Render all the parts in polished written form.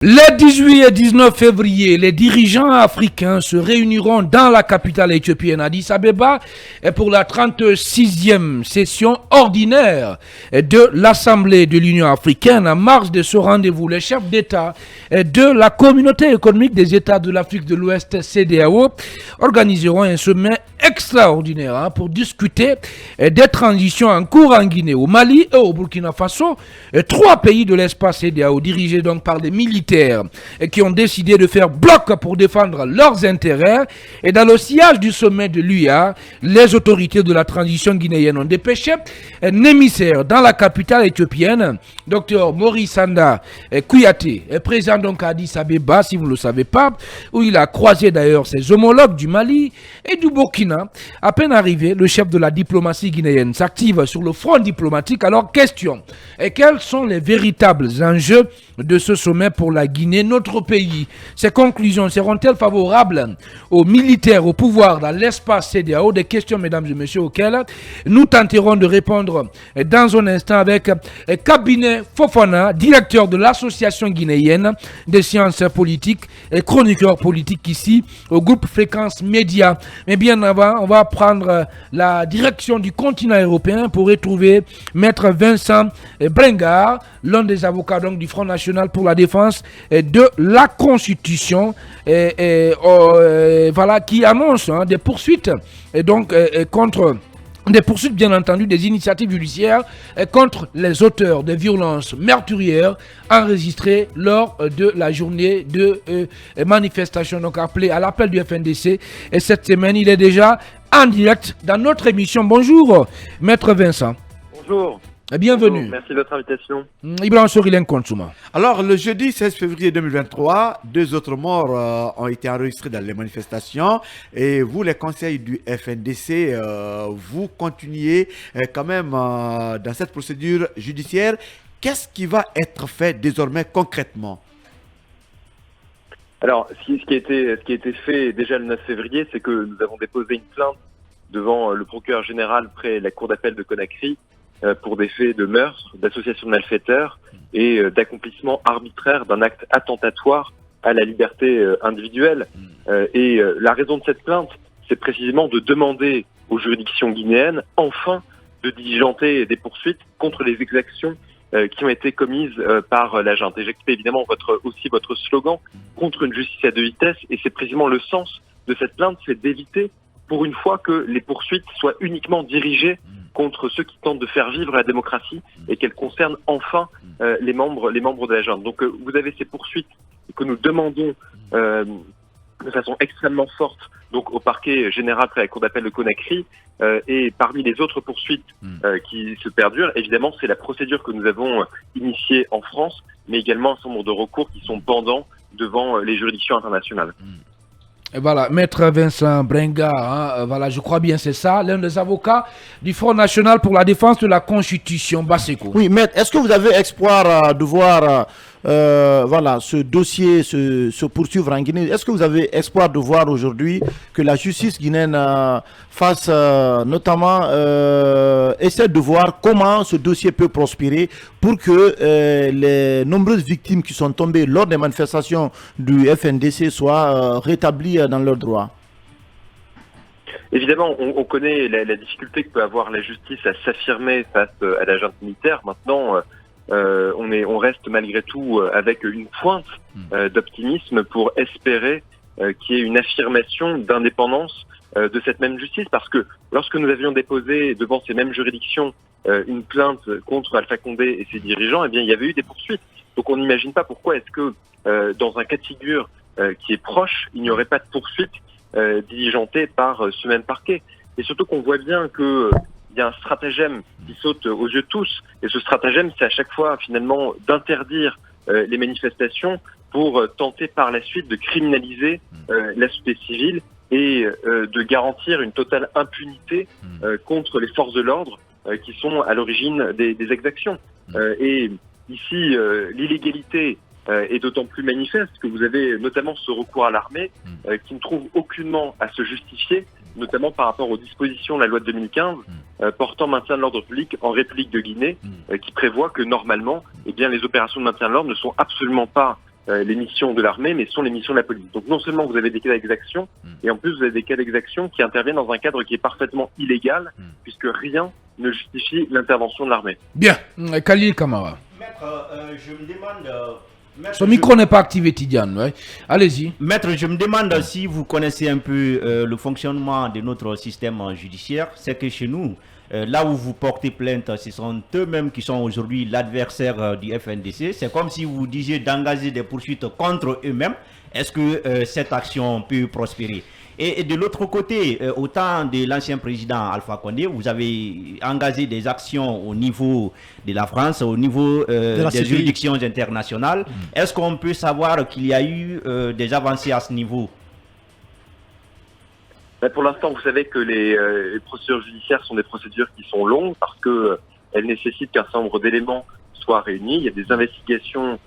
Les 18 et 19 février, les dirigeants africains se réuniront dans la capitale éthiopienne Addis Abeba pour la 36e session ordinaire de l'Assemblée de l'Union africaine. En marge de ce rendez-vous, les chefs d'État de la Communauté économique des États de l'Afrique de l'Ouest, CEDEAO, organiseront un sommet extraordinaire pour discuter des transitions en cours en Guinée, au Mali et au Burkina Faso. Trois pays de l'espace CEDEAO dirigés donc par des militaires qui ont décidé de faire bloc pour défendre leurs intérêts. Et dans le sillage du sommet de l'UA, les autorités de la transition guinéenne ont dépêché un émissaire dans la capitale éthiopienne, Dr Maurice Sanda Kouyaté, présent donc à Addis Abeba, si vous ne le savez pas, où il a croisé d'ailleurs ses homologues du Mali et du Burkina. À peine arrivé, le chef de la diplomatie guinéenne s'active sur le front diplomatique. Alors, question, et quels sont les véritables enjeux de ce sommet pour la Guinée, notre pays? Ces conclusions seront-elles favorables aux militaires au pouvoir dans l'espace CEDEAO? Des questions, mesdames et messieurs, auxquelles nous tenterons de répondre dans un instant avec Cabinet Fofana, directeur de l'association guinéenne des sciences politiques et chroniqueur politique ici au groupe Fréquence Média. Mais bien avant, on va prendre la direction du continent européen pour retrouver Maître Vincent Brengard, l'un des avocats donc du Front National pour la défense de la Constitution, voilà, qui annonce des poursuites contre des poursuites, bien entendu, des initiatives judiciaires contre les auteurs de violences meurtrières enregistrées lors de la journée de manifestation, donc appelée à l'appel du FNDC. Et cette semaine, il est déjà en direct dans notre émission. Bonjour, Maître Vincent. Bonjour. Bienvenue. Bonjour, merci de votre invitation. Ibrahim Sorilen Konsouma. Alors, le jeudi 16 février 2023, deux autres morts ont été enregistrés dans les manifestations. Et vous, les conseils du FNDC, vous continuez quand même dans cette procédure judiciaire. Qu'est-ce qui va être fait désormais concrètement? Alors, ce qui a été fait déjà le 9 février, c'est que nous avons déposé une plainte devant le procureur général près la cour d'appel de Conakry pour des faits de meurtre, d'association de malfaiteurs et d'accomplissement arbitraire d'un acte attentatoire à la liberté individuelle. La raison de cette plainte, c'est précisément de demander aux juridictions guinéennes, enfin, de diligenter des poursuites contre les exactions qui ont été commises par la junte. Et j'active évidemment aussi votre slogan, contre une justice à deux vitesses, et c'est précisément le sens de cette plainte, c'est d'éviter pour une fois que les poursuites soient uniquement dirigées contre ceux qui tentent de faire vivre la démocratie et qu'elles concernent enfin les membres de la junte. Donc vous avez ces poursuites que nous demandons de façon extrêmement forte donc au parquet général près la cour d'appel de Conakry, et parmi les autres poursuites qui se perdurent, évidemment c'est la procédure que nous avons initiée en France, mais également un certain nombre de recours qui sont pendants devant les juridictions internationales. Et voilà, Maître Vincent Brengard, voilà, je crois bien c'est ça, l'un des avocats du Front National pour la défense de la Constitution, Basseko. Oui, Maître, est-ce que vous avez espoir de voir voilà, ce dossier se poursuivre en Guinée? Est-ce que vous avez espoir de voir aujourd'hui que la justice guinéenne fasse notamment essaie de voir comment ce dossier peut prospérer pour que les nombreuses victimes qui sont tombées lors des manifestations du FNDC soient rétablies dans leurs droits? Évidemment, on connaît la difficulté que peut avoir la justice à s'affirmer face à la junte militaire. Maintenant, on reste malgré tout avec une pointe d'optimisme pour espérer qu'il y ait une affirmation d'indépendance de cette même justice. Parce que lorsque nous avions déposé devant ces mêmes juridictions une plainte contre Alpha Condé et ses dirigeants, eh bien, il y avait eu des poursuites. Donc on n'imagine pas pourquoi est-ce que dans un cas de figure qui est proche, il n'y aurait pas de poursuite diligentée par ce même parquet. Et surtout qu'on voit bien que il y a un stratagème qui saute aux yeux de tous, et ce stratagème, c'est à chaque fois finalement d'interdire les manifestations pour tenter par la suite de criminaliser la société civile et de garantir une totale impunité contre les forces de l'ordre qui sont à l'origine des exactions. Et ici, l'illégalité est d'autant plus manifeste que vous avez notamment ce recours à l'armée qui ne trouve aucunement à se justifier, notamment par rapport aux dispositions de la loi de 2015 portant maintien de l'ordre public en République de Guinée, qui prévoit que normalement, eh bien, les opérations de maintien de l'ordre ne sont absolument pas les missions de l'armée, mais sont les missions de la police. Donc non seulement vous avez des cas d'exaction, et en plus vous avez des cas d'exaction qui interviennent dans un cadre qui est parfaitement illégal, puisque rien ne justifie l'intervention de l'armée. Bien, Khalil Kamara. Maître, je me demande... Son micro n'est pas activé, Tidiane. Ouais. Allez-y. Maître, je me demande si vous connaissez un peu le fonctionnement de notre système judiciaire. C'est que chez nous, là où vous portez plainte, ce sont eux-mêmes qui sont aujourd'hui l'adversaire du FNDC. C'est comme si vous disiez d'engager des poursuites contre eux-mêmes. Est-ce que cette action peut prospérer? Et de l'autre côté, au temps de l'ancien président Alpha Condé, vous avez engagé des actions au niveau de la France, au niveau des juridictions internationales. Est-ce qu'on peut savoir qu'il y a eu des avancées à ce niveau? Pour l'instant, vous savez que les procédures judiciaires sont des procédures qui sont longues parce qu'elles nécessitent qu'un certain nombre d'éléments soient réunis. Il y a des investigations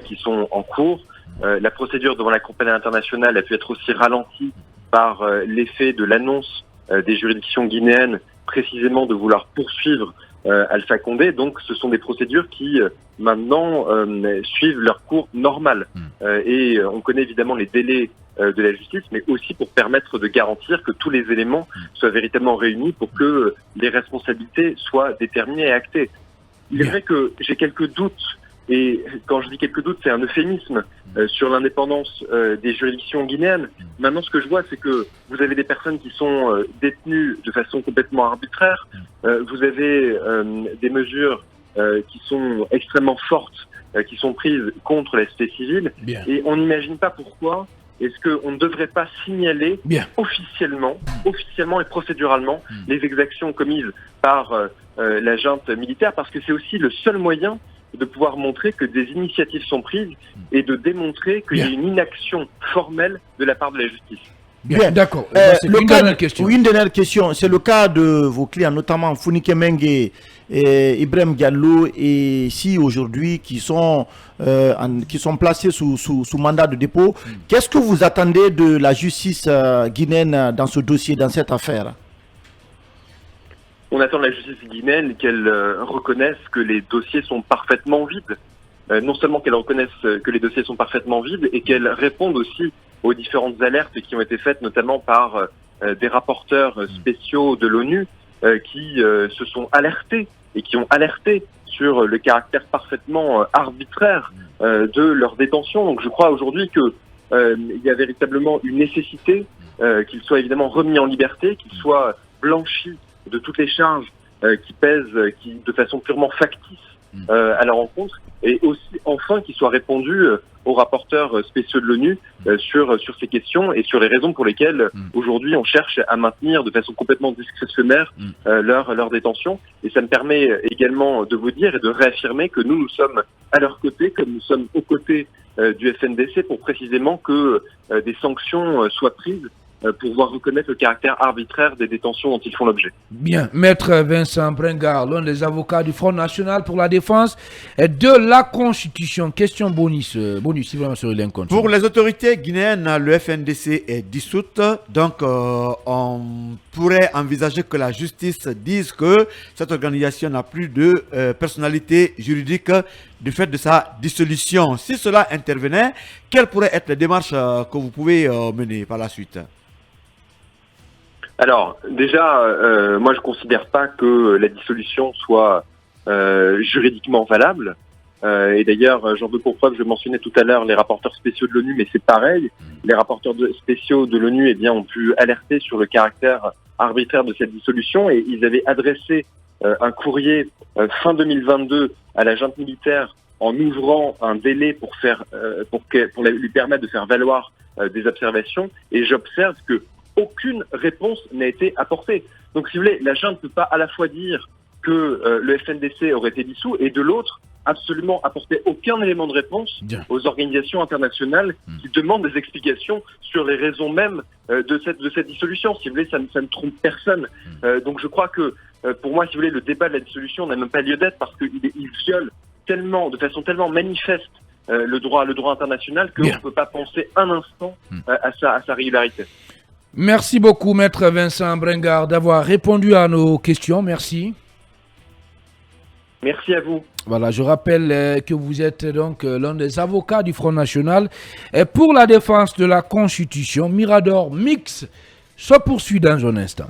qui sont en cours. La procédure devant la Cour pénale internationale a pu être aussi ralentie par l'effet de l'annonce des juridictions guinéennes précisément de vouloir poursuivre Alpha Condé. Donc ce sont des procédures qui maintenant suivent leur cours normal. Et on connaît évidemment les délais de la justice, mais aussi pour permettre de garantir que tous les éléments soient véritablement réunis pour que les responsabilités soient déterminées et actées. Il est vrai que j'ai quelques doutes, et quand je dis quelques doutes, c'est un euphémisme sur l'indépendance des juridictions guinéennes. Maintenant, ce que je vois, c'est que vous avez des personnes qui sont détenues de façon complètement arbitraire. Vous avez des mesures qui sont extrêmement fortes, qui sont prises contre la société civile. Bien. Et on n'imagine pas pourquoi est-ce qu'on ne devrait pas signaler officiellement et procéduralement les exactions commises par la junte militaire, parce que c'est aussi le seul moyen de pouvoir montrer que des initiatives sont prises et de démontrer qu'il y a une inaction formelle de la part de la justice. Bien, d'accord. Une dernière question. Oui, une dernière question. C'est le cas de vos clients, notamment Founike Mengue et Ibrahim Diallo, et si aujourd'hui qui sont placés sous mandat de dépôt. Qu'est-ce que vous attendez de la justice guinéenne dans ce dossier, dans cette affaire? On attend de la justice guinéenne qu'elle reconnaisse que les dossiers sont parfaitement vides. Non seulement qu'elle reconnaisse que les dossiers sont parfaitement vides, et qu'elle réponde aussi aux différentes alertes qui ont été faites, notamment par des rapporteurs spéciaux de l'ONU qui se sont alertés et qui ont alerté sur le caractère parfaitement arbitraire de leur détention. Donc je crois aujourd'hui qu'il y a véritablement une nécessité qu'ils soient évidemment remis en liberté, qu'ils soient blanchis de toutes les charges qui pèsent de façon purement factice à leur encontre, et aussi enfin qu'ils soient répondus aux rapporteurs spéciaux de l'ONU sur ces questions et sur les raisons pour lesquelles aujourd'hui on cherche à maintenir de façon complètement discrétionnaire leur détention. Et ça me permet également de vous dire et de réaffirmer que nous sommes à leur côté, comme nous sommes aux côtés du FNDC, pour précisément que des sanctions soient prises pour pouvoir reconnaître le caractère arbitraire des détentions dont ils font l'objet. Bien, Maître Vincent Brengard, l'un des avocats du Front National pour la défense de la Constitution. Question bonus si vraiment sur l'inconnu. Pour les autorités guinéennes, le FNDC est dissoute, donc on pourrait envisager que la justice dise que cette organisation n'a plus de personnalité juridique du fait de sa dissolution. Si cela intervenait, quelles pourraient être les démarches que vous pouvez mener par la suite? Alors, déjà, moi je ne considère pas que la dissolution soit juridiquement valable. Et d'ailleurs, j'en veux pour preuve, je mentionnais tout à l'heure les rapporteurs spéciaux de l'ONU, mais c'est pareil. Les rapporteurs spéciaux de l'ONU ont pu alerter sur le caractère arbitraire de cette dissolution, et ils avaient adressé un courrier fin 2022 à la junte militaire en ouvrant un délai pour lui permettre de faire valoir des observations. Et j'observe que aucune réponse n'a été apportée. Donc, si vous voulez, la junte ne peut pas à la fois dire que le FNDC aurait été dissous, et de l'autre, absolument apporter aucun élément de réponse aux organisations internationales qui demandent des explications sur les raisons mêmes de cette dissolution. Si vous voulez, ça ne trompe personne. Donc, je crois que, pour moi, si vous voulez, le débat de la dissolution n'a même pas lieu d'être, parce qu'il viole de façon tellement manifeste le droit international qu'on ne peut pas penser un instant à sa régularité. Merci beaucoup, Maître Vincent Brengard, d'avoir répondu à nos questions. Merci. Merci à vous. Voilà, je rappelle que vous êtes donc l'un des avocats du Front National pour la défense de la Constitution. Mirador Mix se poursuit dans un instant.